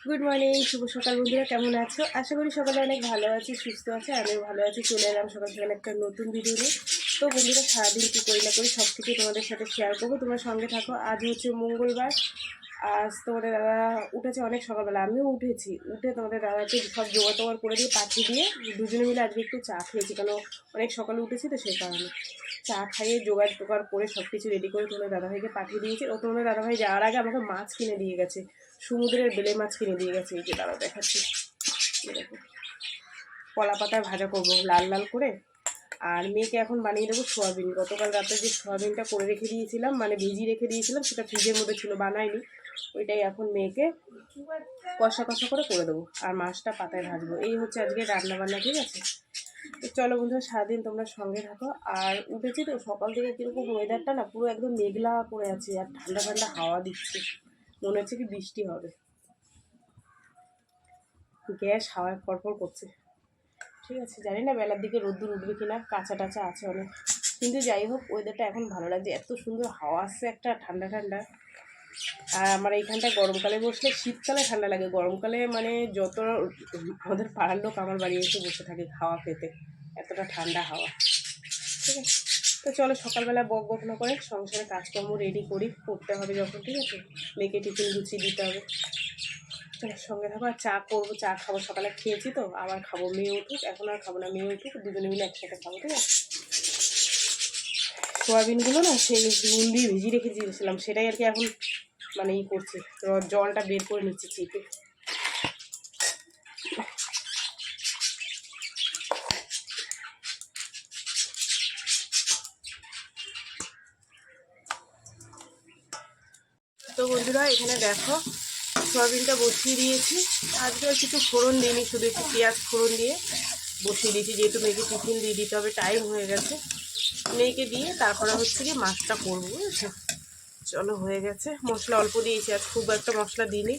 Good morning, শুভ সকাল বন্ধুরা, কেমন আছো? আশা করি সকালে অনেক ভালো আছি, সুস্থ আছে, আমিও ভালো আছি। চলে এলাম সকাল সকাল একটা নতুন ভিডিও নিয়ে। তো বন্ধুরা, সারাদিন কী করি না করি সব কিছু তোমাদের সাথে শেয়ার করবো, তোমার সঙ্গে থাকো। আজ হচ্ছে মঙ্গলবার। আজ তোমাদের দাদা উঠেছে অনেক সকালবেলা, আমিও উঠেছি। উঠে তোমাদের দাদাকে সব জোগাড় টোগাড় করে দিয়ে পাঠিয়ে দিয়ে দুজনে মিলে আজকে একটু চা খেয়েছি, কারণ অনেক সকালে উঠেছি তো সেই কারণে। চা খাইয়ে জোগাড় টোগাড় করে সব কিছু রেডি করে তোমাদের দাদাভাইকে পাঠিয়ে দিয়েছি। ও তোমাদের দাদাভাই যাওয়ার আগে আমাকে মাছ কিনে দিয়ে গেছে, সমুদ্রের বেলে মাছ কিনে দিয়ে গেছে। এই যে দাদা দেখাচ্ছি, দেখো কলা পাতায় ভাজা করবো লাল লাল করে। আর মেয়েকে এখন বানিয়ে দেবো সোয়াবিন। গতকাল রাতে যে সোয়াবিনটা করে রেখে দিয়েছিলাম, মানে ভিজিয়ে রেখে দিয়েছিলাম, সেটা ফ্রিজের মধ্যে ছিল, বানাইনি। ওইটাই এখন মেয়েকে কষা কষা করে দেবো, আর মাছটা পাতায় ভাজবো। এই হচ্ছে আজকে রান্না বান্না, ঠিক আছে? তো চলো বন্ধুরা, সারাদিন তোমরা সঙ্গে থাকো। আর উঠেছি তো সকাল থেকে কীরকম ওয়েদারটা না, পুরো একদম মেঘলা করে আছে, আর ঠান্ডা ঠান্ডা হাওয়া দিচ্ছে, মনে হচ্ছে কি বৃষ্টি হবে। গ্যাস হাওয়ায় ফড়ফড় করছে, ঠিক আছে? জানি না বেলার দিকে রোদ্দুর উঠবে কিনা, কাঁচা টাচা আছে অনেক, কিন্তু যাই হোক ওয়েদারটা এখন ভালো লাগছে, এত সুন্দর হাওয়া আসছে একটা ঠান্ডা ঠান্ডা। আর আমার এইখানটায় গরমকালে বসলে শীতকালে ঠান্ডা লাগে, গরমকালে মানে যত আমাদের পাড়ার লোক আমার বাড়ি এসে বসে থাকে হাওয়া পেতে, এতটা ঠান্ডা হাওয়া, ঠিক আছে? তো চলো সকালবেলা বক বক না করে সংসারে কাজকর্ম রেডি করি, করতে হবে যখন, ঠিক আছে? মেয়েকে টিফিন গুছিয়ে দিতে হবে। চলো সঙ্গে থাকো। আর চা করবো, চা খাবো, সকালে খেয়েছি তো আবার খাবো। মেয়ে উঠুক, এখন আর খাবো না, মেয়ে উঠুক, দুজনে মিলে একসাথে খাবো, ঠিক আছে? সোয়াবিনগুলো না সেই নুন দিয়ে ভিজিয়ে রেখে দিয়েছিলাম, সেটাই আর কি এখন মানে করছি, জলটা বের করে নিচ্ছি চিপে। তো বন্ধুরা, এখানে দেখো সোয়াবিনটা বসিয়ে দিয়েছি। আজকে আর কিছু ফোড়ন দিইনি, শুধু একটু পেঁয়াজ ফোড়ন দিয়ে বসিয়ে দিয়েছি, যেহেতু মেয়েকে টিফিন দিয়ে দিতে হবে, টাইম হয়ে গেছে। মেয়েকে দিয়ে তারপরে হচ্ছে কি মাছটা করবো, বুঝেছো? চলো হয়ে গেছে। মশলা অল্প দিয়েছি, আজ খুব একটা মশলা দিইনি,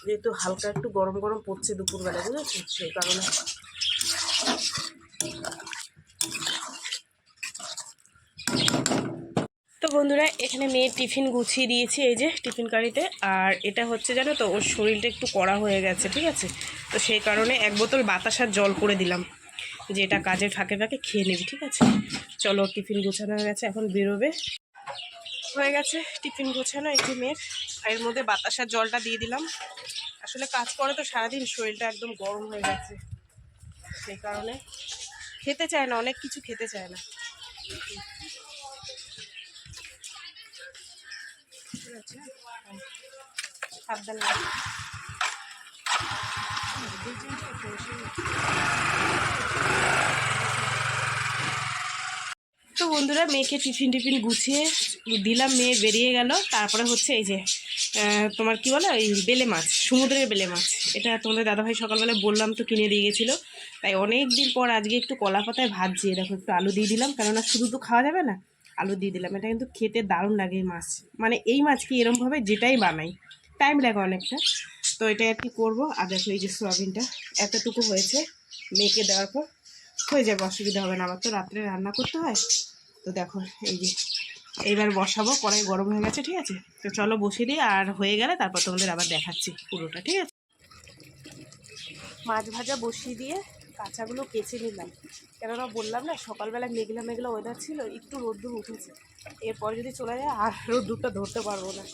যেহেতু হালকা একটু গরম গরম পড়ছে দুপুরবেলা, বুঝেছো? সেই কারণে। তো বন্ধুরা, এখানে মেয়ের টিফিন গুছিয়ে দিয়েছি, এই যে টিফিন কারিতে। আর এটা হচ্ছে জানো তো, ওর শরীরটা একটু কড়া হয়ে গেছে, ঠিক আছে? তো সেই কারণে 1 বোতল বাতাসার জল করে দিলাম, যে এটা কাজের ফাঁকে ফাঁকে খেয়ে নেবে, ঠিক আছে? চলো টিফিন গোছানো হয়ে গেছে, এখন বেরোবে। হয়ে গেছে টিফিন গোছানো, এই যে মেয়ের। এর মধ্যে বাতাসার জলটা দিয়ে দিলাম। আসলে কাজ করে তো সারাদিন, শরীরটা একদম গরম হয়ে গেছে, সেই কারণে খেতে চায় না, অনেক কিছু খেতে চায় না, ঠিক আছে? সাবধানে। তো বন্ধুরা, মেয়েকে টিফিন গুছিয়ে দিলাম, মেয়ে বেরিয়ে গেল। তারপরে হচ্ছে এই যে তোমার কি বলে, ওই বেলে মাছ, সমুদ্রের বেলে মাছ। এটা তোমাদের দাদাভাই সকালবেলা বললাম তো কিনে দিয়ে গেছিলো, তাই অনেক দিন পর আজকে একটু কলা পাতায় ভাজছি। দেখো একটু আলু দিয়ে দিলাম, কেননা শুধু তো খাওয়া যাবে না, আলু দিয়ে দিলাম। এটা কিন্তু খেতে দারুণ লাগে এই মাছ, মানে এই মাছ কি এরমভাবে যেটাই বানাই টাইম লাগে অনেকটা, তো এটাই আর কি করবো। আর দেখো এই যে সোয়াবিনটা এতটুকু হয়েছে, মেয়েকে দেওয়ার পর হয়ে যাবে, অসুবিধা হবে না। আমার তো রাত্রে রান্না করতে হয়, তো দেখো এই যে এইবার বসাবো, কড়াই গরম হয়ে গেছে, ঠিক আছে? তো চলো বসিয়ে দিই, আর হয়ে গেলে তারপর তোমাদের আবার দেখাচ্ছি পুরোটা, ঠিক আছে? মাছ ভাজা বসিয়ে দিয়ে কাঁচাগুলো কেচে নিলাম, কেননা বললাম না সকালবেলা মেঘলা মেঘলা ওয়েদার ছিল, একটু রোদ্দুর উঠেছে, এরপর যদি চলে যায় আর রোদ্দুরটা ধরতে পারবো না,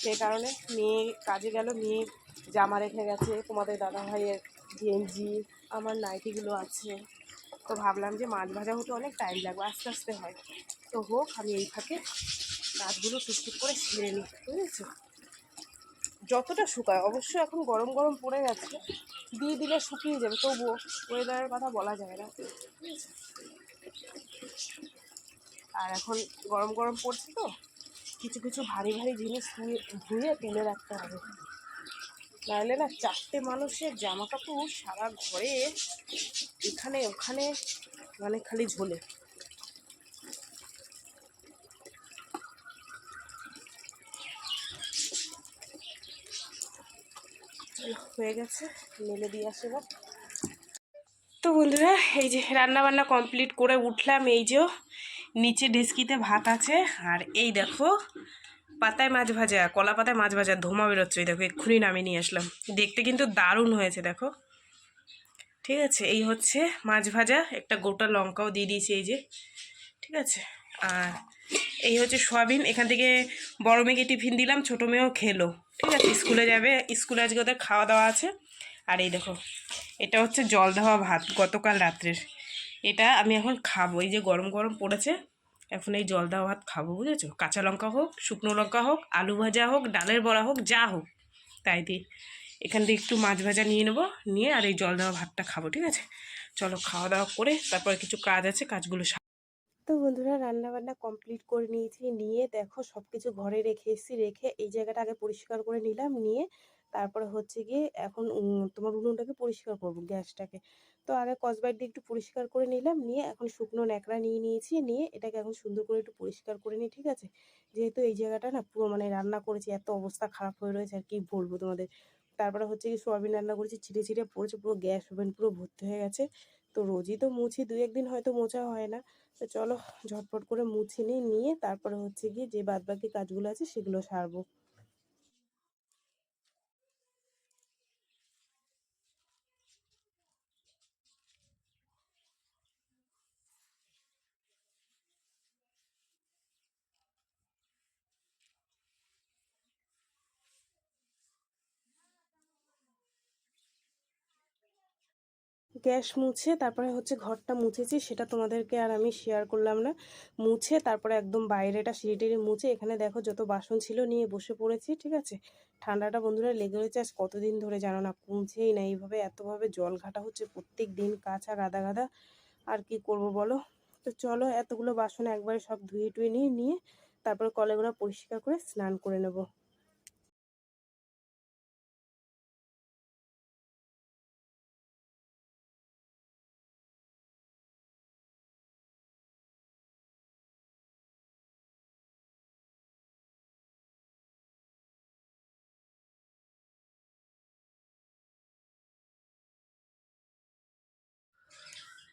সেই কারণে মেয়ে কাজে গেল, মেয়ে জামা রেখে গেছে, তোমাদের দাদা ভাইয়ের গেঞ্জি, আমার নাইটিগুলো আছে। তো ভাবলাম যে মাছ ভাজা হতে অনেক টাইম লাগবে, আস্তে আস্তে হয়, তো হোক, আমি এই ফাঁকে কাজগুলো টুকটুক করে সেরে নিই, বুঝেছো? যতটা শুকায়, অবশ্যই এখন গরম গরম পড়ে গেছে, দিয়ে দিলে শুকিয়ে যাবে, তবুও ওয়েদারের কথা বলা যায় না, ঠিক আছে? আর এখন গরম গরম পড়ছে তো, কিছু কিছু ভারী ভারী জিনিস ধুয়ে তুলে রাখতে হবে, নাহলে না 4টে মানুষের জামা কাপড় সারা ঘরে এখানে ওখানে মানে খালি ঝোলে। চলো হয়ে গেছে, মেলে দিয়ে আসে এবার। তো বন্ধুরা এই যে রান্না বান্না কমপ্লিট করে উঠলাম, এই যে নিচে ডেস্কিতে ভাত আছে, আর এই দেখো পাতায় মাছ ভাজা, কলা পাতায় মাছ ভাজা ধোঁয়া বেরোচ্ছে, এই দেখো এক্ষুনি নামিয়ে নিয়ে আসলাম। দেখতে কিন্তু দারুণ হয়েছে দেখো। ঠিক আছে, এই হচ্ছে মাছ ভাজা, একটা গোটা লঙ্কাও দিয়ে দিয়েছি এই যে। ঠিক আছে, আর এই হচ্ছে সয়াবিন। এখান থেকে বড় মেয়েকে টিফিন দিলাম, ছোটো মেয়েও খেলো। ঠিক আছে, স্কুলে যাবে, স্কুলে আজকে ওদের খাওয়া দাওয়া আছে। আর এই দেখো এটা হচ্ছে জল দেওয়া ভাত গতকাল রাত্রের, এটা আমি এখন খাবো। এই যে গরম গরম পড়েছে, এখন এই জল দেওয়া ভাত খাবো, বুঝেছো? কাঁচা লঙ্কা হোক, শুকনো লঙ্কা হোক, আলু ভাজা হোক, ডালের বড়া হোক, যা হোক তাই দিই। এখান থেকে একটু মাছ ভাজা নিয়ে নেবো, নিয়ে আর এই জল দেওয়া ভাতটা খাবো। ঠিক আছে, চলো খাওয়া দাওয়া করে তারপরে কিছু কাজ আছে, কাজগুলো। তো বন্ধুরা রান্না বান্না কমপ্লিট করে নিয়েছি, নিয়ে দেখো সব কিছু ঘরে রেখে এসেছি, রেখে এই জায়গাটা আগে পরিষ্কার করে নিলাম, নিয়ে তারপরে হচ্ছে গিয়ে এখন তোমার উনুনটাকে পরিষ্কার করব, গ্যাসটাকে। তো আগে কসবাইট দিয়ে একটু পরিষ্কার করে নিলাম, নিয়ে এখন শুকনো ন্যাকড়া নিয়ে নিয়েছি, নিয়ে এটাকে এখন সুন্দর করে একটু পরিষ্কার করে নিই। ঠিক আছে, যেহেতু এই জায়গাটা না পুরো মানে রান্না করেছি, এত অবস্থা খারাপ হয়ে রয়েছে আর কি বলবো তোমাদের। তারপরে হচ্ছে কি সোয়াবিন রান্না করেছি, ছিটে ছিটে পড়েছে, পুরো গ্যাস ওভেন পুরো ভর্তি হয়ে গেছে। তো রোজই তো মুছি, দু একদিন হয়তো মোছা হয় না। তো চলো ঝটপট করে মুছে নিই, নিয়ে তারপরে হচ্ছে গিয়ে যে বাদবাকি কাজগুলো আছে সেগুলো সারবো। গ্যাস মুছে তারপরে হচ্ছে ঘরটা মুছেছি, সেটা তোমাদেরকে আর আমি শেয়ার করলাম না। মুছে তারপরে একদম বাইরেটা সিঁড়ি টিড়ি মুছে এখানে দেখো যত বাসন ছিল নিয়ে বসে পড়েছি। ঠিক আছে, ঠান্ডাটা বন্ধুরা লেগে রয়েছে আজ কতদিন ধরে জানো না, কমছেই না। এইভাবে এতভাবে জল ঘাটা হচ্ছে প্রত্যেক দিন, কাঁচা গাদা গাদা, আর কি করব বলো। তো চলো এতগুলো বাসন একবারে সব ধুয়ে টুয়ে নিয়ে নিয়ে তারপরে কলেগুলো পরিষ্কার করে স্নান করে নেবো।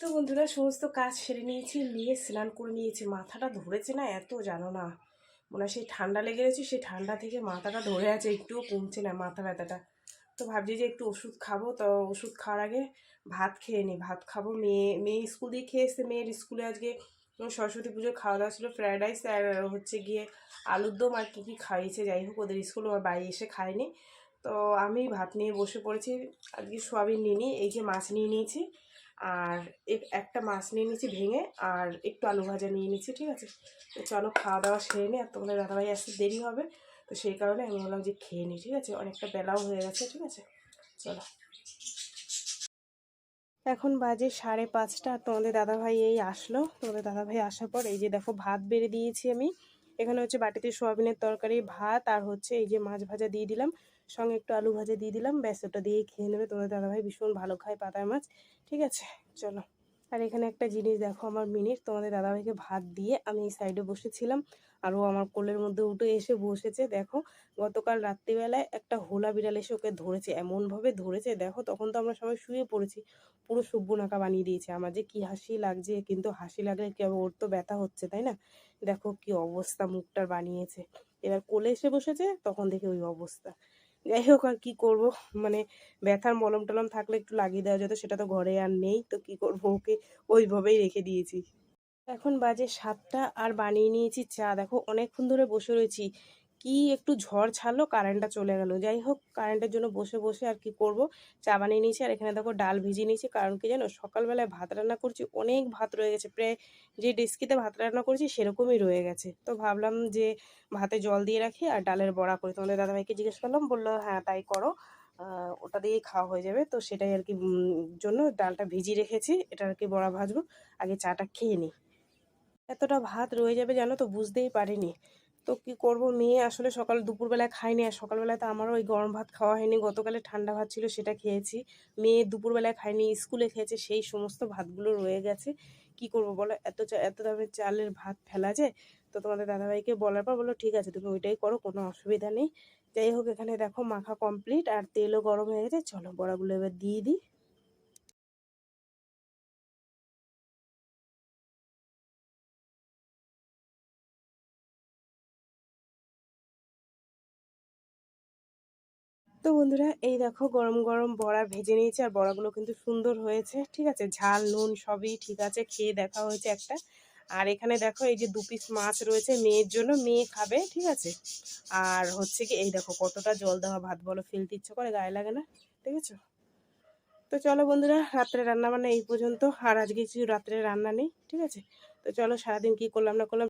তো বন্ধুরা সমস্ত কাজ সেরে নিয়েছি, নিয়ে স্নান করে নিয়েছি। মাথাটা ধরেছে না এত জানো না, মনে হয় সেই ঠান্ডা লেগে গেছে, সেই ঠান্ডা থেকে মাথাটা ধরে আছে, একটুও কমছে না মাথা ব্যথাটা। তো ভাবছি যে একটু ওষুধ খাবো, তো ওষুধ খাওয়ার আগে ভাত খেয়ে নিই, ভাত খাবো। মেয়ে মেয়ে স্কুল দিয়ে খেয়ে এসছে, মেয়ের স্কুলে আজকে সরস্বতী পুজোর খাওয়া দাওয়া ছিল, ফ্রায়েড রাইস আর হচ্ছে গিয়ে আলুর দম আর কী কী খাইয়েছে, যাই হোক ওদের স্কুল, আমার বাড়ি এসে খায়নি। তো আমি ভাত নিয়ে বসে পড়েছি। আজকে সোয়াবিন নিয়ে নিই, এই যে মাছ নিয়ে নিয়েছি, আর একটা মাছ নিয়ে নিয়েছি ভেঙে, আর একটু আলু ভাজা নিয়ে নিয়েছি। ঠিক আছে, তো চলো খাওয়া দাওয়া সেরে নিই, আর তোমাদের দাদাভাই আসতে দেরি হবে, তো সেই কারণে আমি বললাম যে খেয়ে নিই। ঠিক আছে, অনেকটা বেলাও হয়ে গেছে। ঠিক আছে, চলো। এখন বাজে 5:30, আর তোমাদের দাদাভাই এই আসলো। তোমাদের দাদাভাই আসার পর এই যে দেখো ভাত বেড়ে দিয়েছি আমি। এখানে হচ্ছে বাটিতে সোয়াবিনের তরকারি, ভাত, আর হচ্ছে এই যে মাছ ভাজা দিয়ে দিলাম, সঙ্গে একটু আলু ভাজা দিয়ে দিলাম, ব্যাস ওটা দিয়েই খেয়ে নেবে। তোমাদের দাদাভাই ভীষণ ভালো খায় পাতায় মাছ। ঠিক আছে, চলো। আর এখানে একটা জিনিস দেখো, আমার মিনিট, তোমাদের দাদাভাইকে ভাত দিয়ে আমি এই সাইডে বসেছিলাম, আর ও আমার কোলের মধ্যে উঠে এসে বসেছে। দেখো গতকাল রাত্রিবেলায় একটা হোলা বিড়াল এসে ওকে ধরেছে, এমনভাবে ধরেছে দেখো, তখন তো আমরা সবাই শুয়ে পড়েছি, পুরো সুব্বনাকা বানিয়ে দিয়েছে। আমার যে কি হাসি লাগছে, কিন্তু হাসি লাগলে কি হবে, ওর তো ব্যথা হচ্ছে তাই না। দেখো কি অবস্থা মুখটার বানিয়েছে, এবার কোলে এসে বসেছে তখন দেখে ওই অবস্থা। যাই হোক আর কি করব, মানে ব্যথার মলম টলম থাকলে একটু লাগিয়ে দেওয়া যেত, সেটা তো ঘরে আর নেই, তো কি করবো, ওকে ওইভাবেই রেখে দিয়েছি। এখন বাজে 7টা, আর বানিয়ে নিয়েছি চা। দেখো অনেকক্ষণ ধরে বসে রয়েছি, কি একটু ঝড় ছাড়লো কারেন্টটা চলে গেল। যাই হোক কারেন্টের জন্য বসে বসে আর কি করব, চা বানিয়ে নিয়েছি। আর এখানে দেখো ডাল ভিজিয়ে নিয়েছি, কারণ কি জানো, সকালবেলায় ভাত রান্না করছি, অনেক ভাত রয়ে গেছে, প্রায় যে ডেস্কিতে ভাত রান্না করেছি সেরকমই রয়ে গেছে। তো ভাবলাম যে ভাতে জল দিয়ে রাখি আর ডালের বড়া করি। তোমাদের দাদাভাইকে জিজ্ঞেস করলাম, বললো হ্যাঁ তাই করো, ওটা দিয়েই খাওয়া হয়ে যাবে। তো সেটাই আর কি জন্য ডালটা ভিজিয়ে রেখেছি, এটা আর কি বড়া ভাজবো। আগে চাটা খেয়ে নিই। এতটা ভাত রয়ে যাবে জানো তো, বুঝতেই পারিনি। তো কি করব, মেয়ে আসলে সকাল দুপুরবেলায় খায়নি, আর সকালবেলায় তো আমারও ওই গরম ভাত খাওয়া হয়নি, গতকালে ঠান্ডা ভাত ছিল সেটা খেয়েছি। মেয়ে দুপুরবেলায় খায়নি, স্কুলে খেয়েছে, সেই সমস্ত ভাতগুলো রয়ে গেছে। কি করব বলো, এত দামের চালের ভাত ফেলা যায়? তো তোমাদের দাদাভাইকে বলার পর বললো ঠিক আছে তুমি ওইটাই করো, কোনো অসুবিধা নেই। যাই হোক এখানে দেখো মাখা কমপ্লিট আর তেলও গরম হয়ে গেছে, চলো বড়াগুলো এবার দিয়ে দিই। তো বন্ধুরা এই দেখো গরম গরম বড়া ভেজে নিয়েছি, আর বড়াগুলো কিন্তু সুন্দর হয়েছে, ঠিক আছে, ঝাল নুন সবই ঠিক আছে, খেয়ে দেখা হয়েছে একটা। আর এখানে দেখো এই যে 2 পিস মাছ রয়েছে মেয়ের জন্য, মেয়ে খাবে, ঠিক আছে। আর হচ্ছে কি এই দেখো কতটা জল দেওয়া ভাত, বলো ফেলতে ইচ্ছে করে, গায়ে লাগে না, ঠিক আছে। তো চলো বন্ধুরা রাত্রে রান্না বান্না এই পর্যন্ত, আর আজকে কিছু রাত্রে রান্না নেই, ঠিক আছে। তো চলো সারাদিন কি করলাম না করলাম